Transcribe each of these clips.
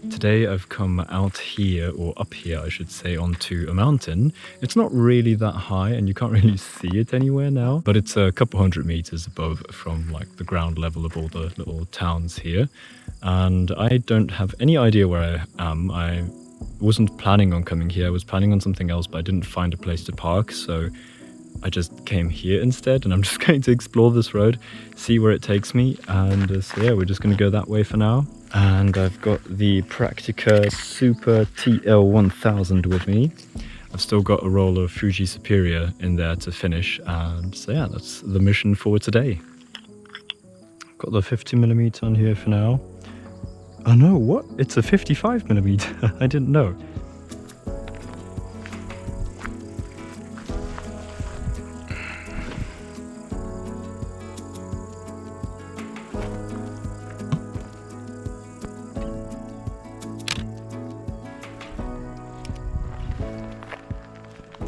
Today I've come out here, or up here I should say, onto a mountain. It's not really that high and you can't really see it anywhere now, but it's a couple hundred meters above from like the ground level of all the little towns here. And I don't have any idea where I am. I wasn't planning on coming here. I was planning on something else, but I didn't find a place to park, so I just came here instead, and I'm just going to explore this road, see where it takes me, and so yeah, we're just going to go that way for now. And I've got the Praktica Super TL1000 with me. I've still got a roll of Fuji Superia in there to finish, and so yeah, that's the mission for today. Got the 50mm on here for now. Oh no, what? It's a 55mm. I didn't know.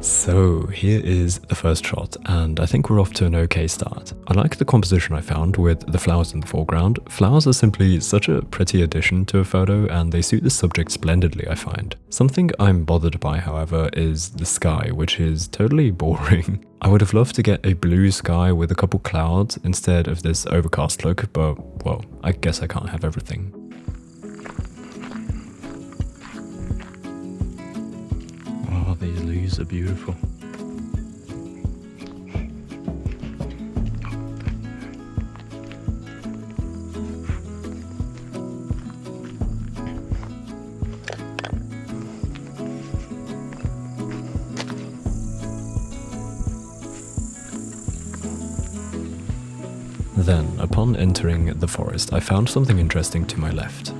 So here is the first shot, and I think we're off to an okay start. I like the composition I found with the flowers in the foreground. Flowers are simply such a pretty addition to a photo, and they suit the subject splendidly, I find. Something I'm bothered by, however, is the sky, which is totally boring. I would have loved to get a blue sky with a couple clouds instead of this overcast look, but well, I guess I can't have everything. Oh, these leaves are beautiful. Then, upon entering the forest, I found something interesting to my left.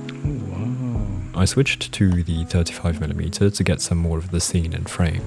I switched to the 35mm to get some more of the scene in frame.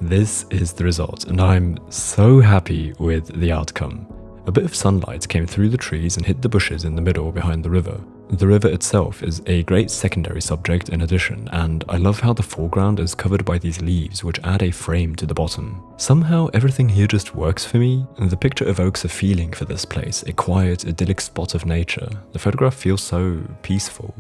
This is the result, and I'm so happy with the outcome. A bit of sunlight came through the trees and hit the bushes in the middle behind the river. The river itself is a great secondary subject in addition, and I love how the foreground is covered by these leaves which add a frame to the bottom. Somehow everything here just works for me, and the picture evokes a feeling for this place, a quiet, idyllic spot of nature. The photograph feels so peaceful.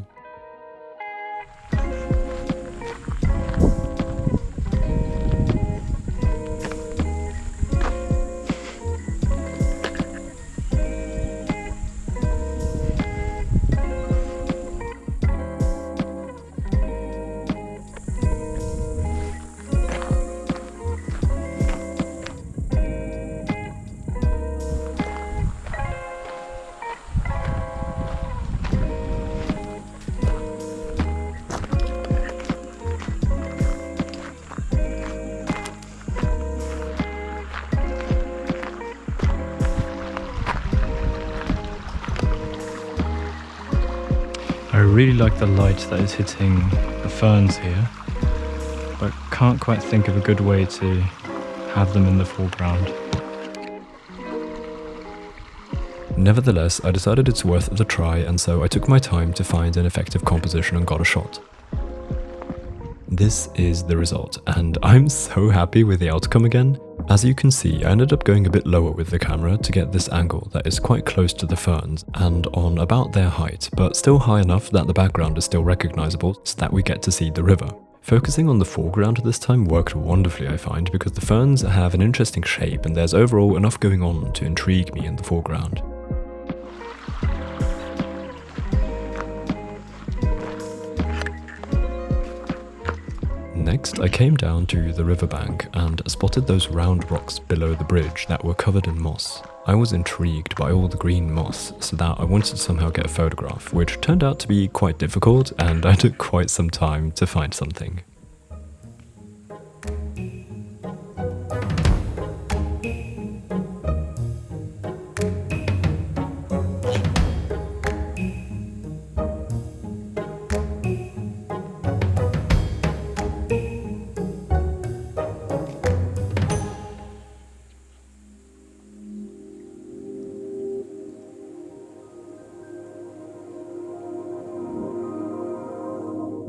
I really like the light that is hitting the ferns here, but can't quite think of a good way to have them in the foreground. Nevertheless, I decided it's worth the try, and so I took my time to find an effective composition and got a shot. This is the result, and I'm so happy with the outcome again. As you can see, I ended up going a bit lower with the camera to get this angle that is quite close to the ferns and on about their height, but still high enough that the background is still recognizable so that we get to see the river. Focusing on the foreground this time worked wonderfully, I find, because the ferns have an interesting shape and there's overall enough going on to intrigue me in the foreground. Next, I came down to the riverbank and spotted those round rocks below the bridge that were covered in moss. I was intrigued by all the green moss, so that I wanted to somehow get a photograph, which turned out to be quite difficult, and I took quite some time to find something.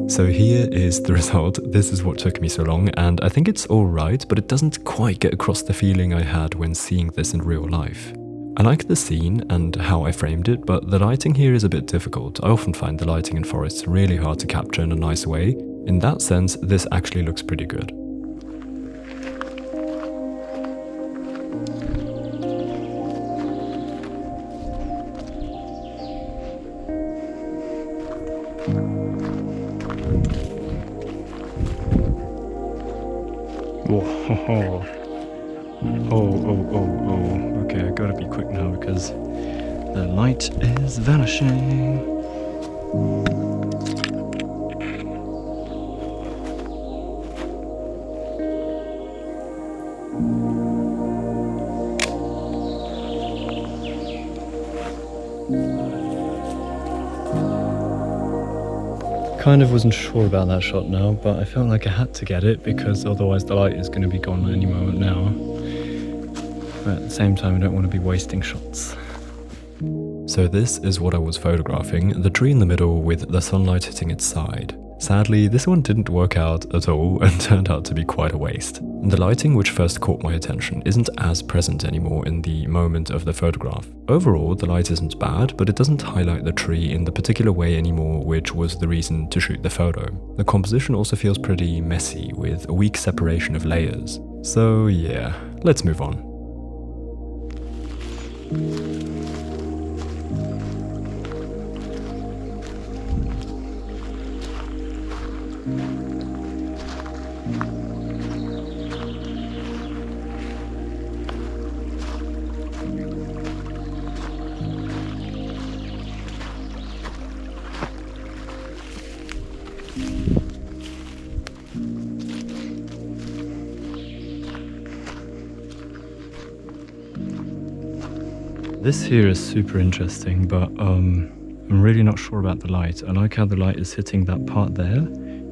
So here is the result. This is what took me so long, and I think it's alright, but it doesn't quite get across the feeling I had when seeing this in real life. I like the scene and how I framed it, but the lighting here is a bit difficult. I often find the lighting in forests really hard to capture in a nice way. In that sense, this actually looks pretty good. Whoa. Oh. Okay, I gotta be quick now because the light is vanishing. Kind of wasn't sure about that shot now, but I felt like I had to get it because otherwise the light is going to be gone any moment now. But at the same time, I don't want to be wasting shots. So this is what I was photographing, the tree in the middle with the sunlight hitting its side. Sadly, this one didn't work out at all and turned out to be quite a waste. The lighting which first caught my attention isn't as present anymore in the moment of the photograph. Overall, the light isn't bad, but it doesn't highlight the tree in the particular way anymore, which was the reason to shoot the photo. The composition also feels pretty messy, with a weak separation of layers. So yeah, let's move on. This here is super interesting, but I'm really not sure about the light. I like how the light is hitting that part there,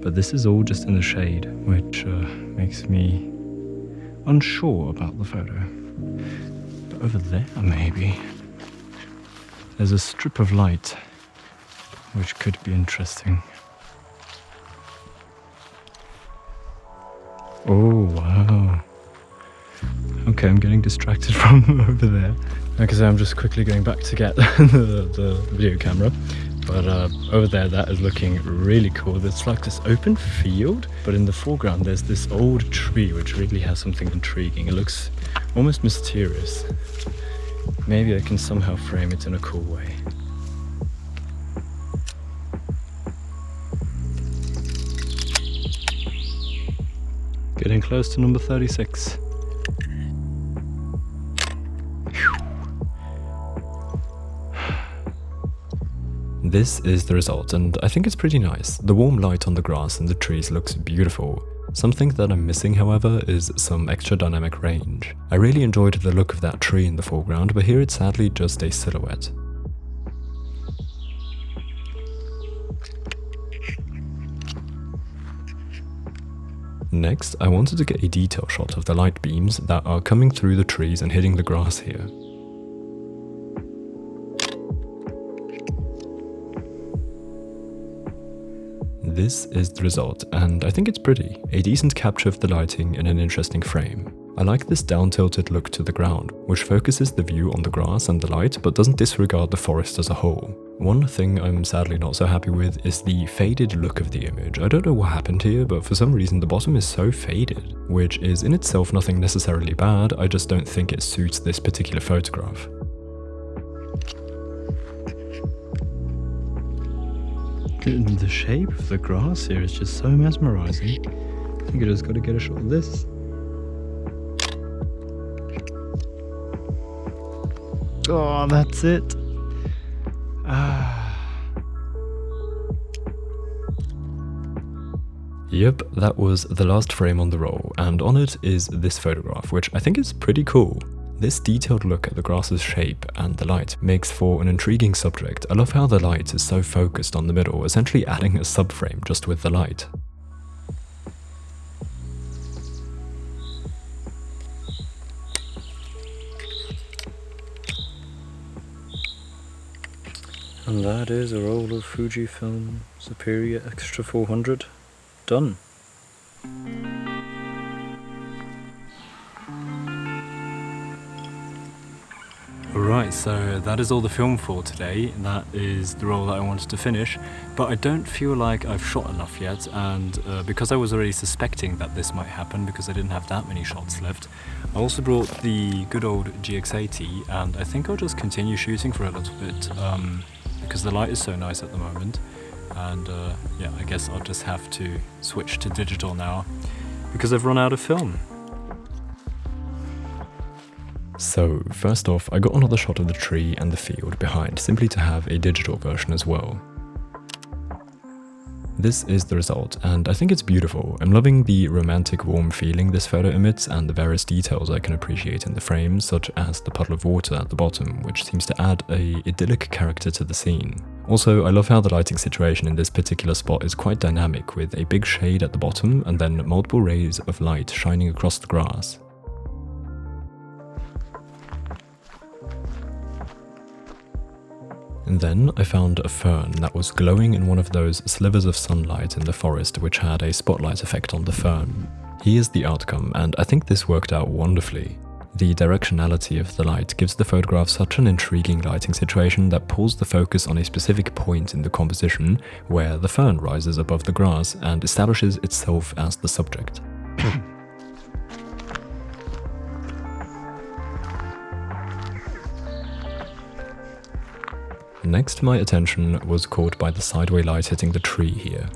but this is all just in the shade, which makes me unsure about the photo. But over there, maybe, there's a strip of light, which could be interesting. Oh, wow. Okay, I'm getting distracted from over there. Like I say, I'm just quickly going back to get the video camera. But over there, that is looking really cool. There's like this open field, but in the foreground, there's this old tree, which really has something intriguing. It looks almost mysterious. Maybe I can somehow frame it in a cool way. Getting close to number 36. This is the result, and I think it's pretty nice. The warm light on the grass and the trees looks beautiful. Something that I'm missing, however, is some extra dynamic range. I really enjoyed the look of that tree in the foreground, but here it's sadly just a silhouette. Next, I wanted to get a detail shot of the light beams that are coming through the trees and hitting the grass here. This is the result, and I think it's pretty. A decent capture of the lighting in an interesting frame. I like this down-tilted look to the ground, which focuses the view on the grass and the light, but doesn't disregard the forest as a whole. One thing I'm sadly not so happy with is the faded look of the image. I don't know what happened here, but for some reason the bottom is so faded, which is in itself nothing necessarily bad, I just don't think it suits this particular photograph. The shape of the grass here is just so mesmerizing. I think I just got to get a shot of this. Oh, that's it. Yep, that was the last frame on the roll, and on it is this photograph, which I think is pretty cool. This detailed look at the grass's shape and the light makes for an intriguing subject. I love how the light is so focused on the middle, essentially adding a subframe just with the light. And that is a roll of Fujifilm Superia X-TRA 400 done. Right, so that is all the film for today. That is the roll that I wanted to finish, but I don't feel like I've shot enough yet, and because I was already suspecting that this might happen because I didn't have that many shots left, I also brought the good old GX80, and I think I'll just continue shooting for a little bit because the light is so nice at the moment, and yeah, I guess I'll just have to switch to digital now because I've run out of film. So, first off, I got another shot of the tree and the field behind, simply to have a digital version as well. This is the result, and I think it's beautiful. I'm loving the romantic, warm feeling this photo emits and the various details I can appreciate in the frames, such as the puddle of water at the bottom, which seems to add a idyllic character to the scene. Also, I love how the lighting situation in this particular spot is quite dynamic, with a big shade at the bottom and then multiple rays of light shining across the grass. And then I found a fern that was glowing in one of those slivers of sunlight in the forest which had a spotlight effect on the fern. Here's the outcome, and I think this worked out wonderfully. The directionality of the light gives the photograph such an intriguing lighting situation that pulls the focus on a specific point in the composition where the fern rises above the grass and establishes itself as the subject. Next, my attention was caught by the sideway light hitting the tree here.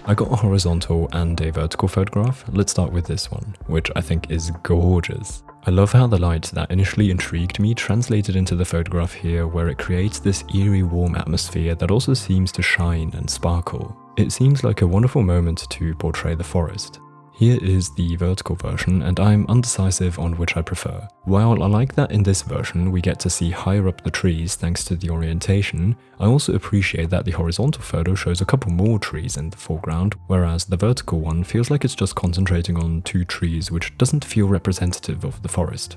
I got a horizontal and a vertical photograph. Let's start with this one, which I think is gorgeous. I love how the light that initially intrigued me translated into the photograph here, where it creates this eerie warm atmosphere that also seems to shine and sparkle. It seems like a wonderful moment to portray the forest. Here is the vertical version, and I'm undecisive on which I prefer. While I like that in this version we get to see higher up the trees thanks to the orientation, I also appreciate that the horizontal photo shows a couple more trees in the foreground, whereas the vertical one feels like it's just concentrating on two trees, which doesn't feel representative of the forest.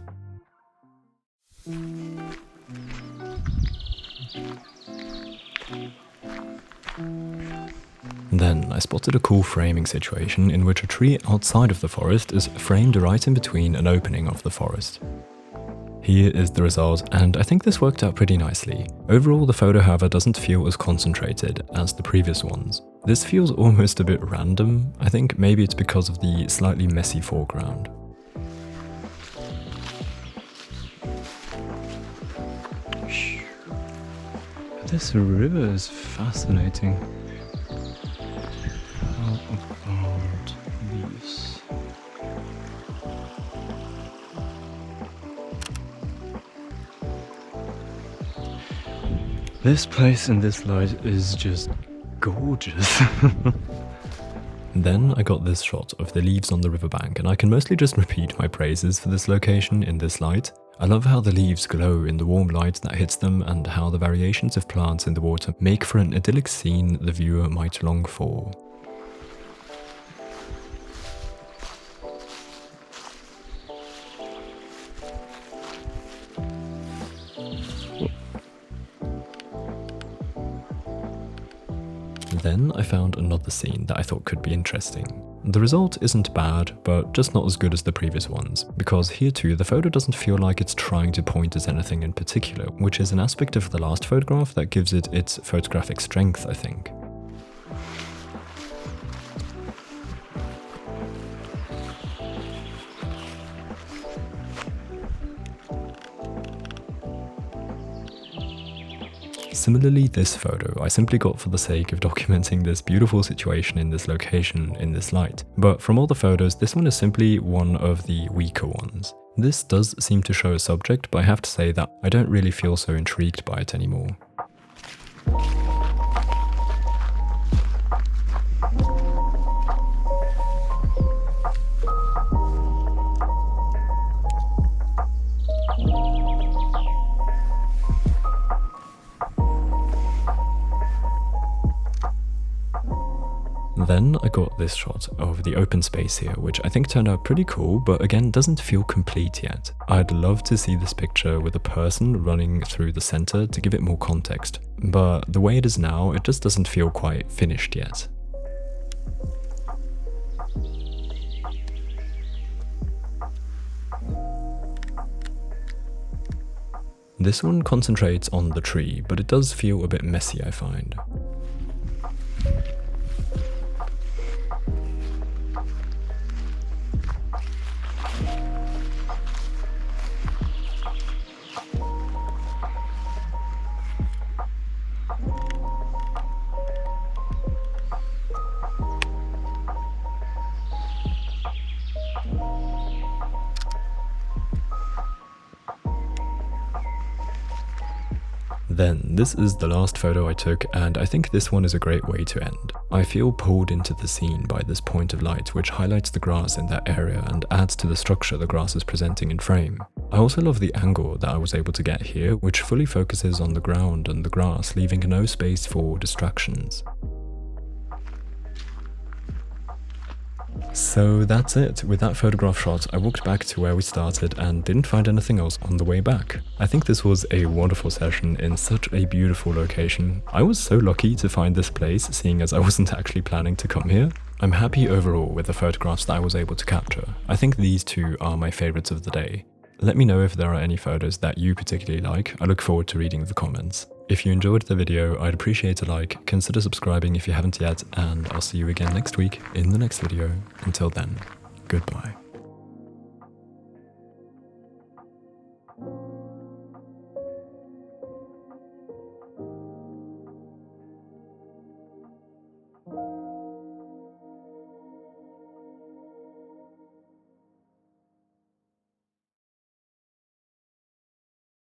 Then I spotted a cool framing situation in which a tree outside of the forest is framed right in between an opening of the forest. Here is the result, and I think this worked out pretty nicely. Overall, the photo, however, doesn't feel as concentrated as the previous ones. This feels almost a bit random. I think maybe it's because of the slightly messy foreground. This river is fascinating. Leaves. This place in this light is just gorgeous. Then I got this shot of the leaves on the riverbank, and I can mostly just repeat my praises for this location in this light. I love how the leaves glow in the warm light that hits them, and how the variations of plants in the water make for an idyllic scene the viewer might long for. Then I found another scene that I thought could be interesting. The result isn't bad, but just not as good as the previous ones, because here too the photo doesn't feel like it's trying to point at anything in particular, which is an aspect of the last photograph that gives it its photographic strength, I think. Similarly, this photo I simply got for the sake of documenting this beautiful situation in this location in this light, but from all the photos this one is simply one of the weaker ones. This does seem to show a subject, but I have to say that I don't really feel so intrigued by it anymore. Then I got this shot of the open space here, which I think turned out pretty cool, but again doesn't feel complete yet. I'd love to see this picture with a person running through the center to give it more context, but the way it is now, it just doesn't feel quite finished yet. This one concentrates on the tree, but it does feel a bit messy, I find. Then, this is the last photo I took, and I think this one is a great way to end. I feel pulled into the scene by this point of light, which highlights the grass in that area and adds to the structure the grass is presenting in frame. I also love the angle that I was able to get here, which fully focuses on the ground and the grass, leaving no space for distractions. So that's it. With that photograph shot, I walked back to where we started and didn't find anything else on the way back. I think this was a wonderful session in such a beautiful location. I was so lucky to find this place, seeing as I wasn't actually planning to come here. I'm happy overall with the photographs that I was able to capture. I think these two are my favorites of the day. Let me know if there are any photos that you particularly like. I look forward to reading the comments. If you enjoyed the video, I'd appreciate a like, consider subscribing if you haven't yet, and I'll see you again next week in the next video. Until then, goodbye.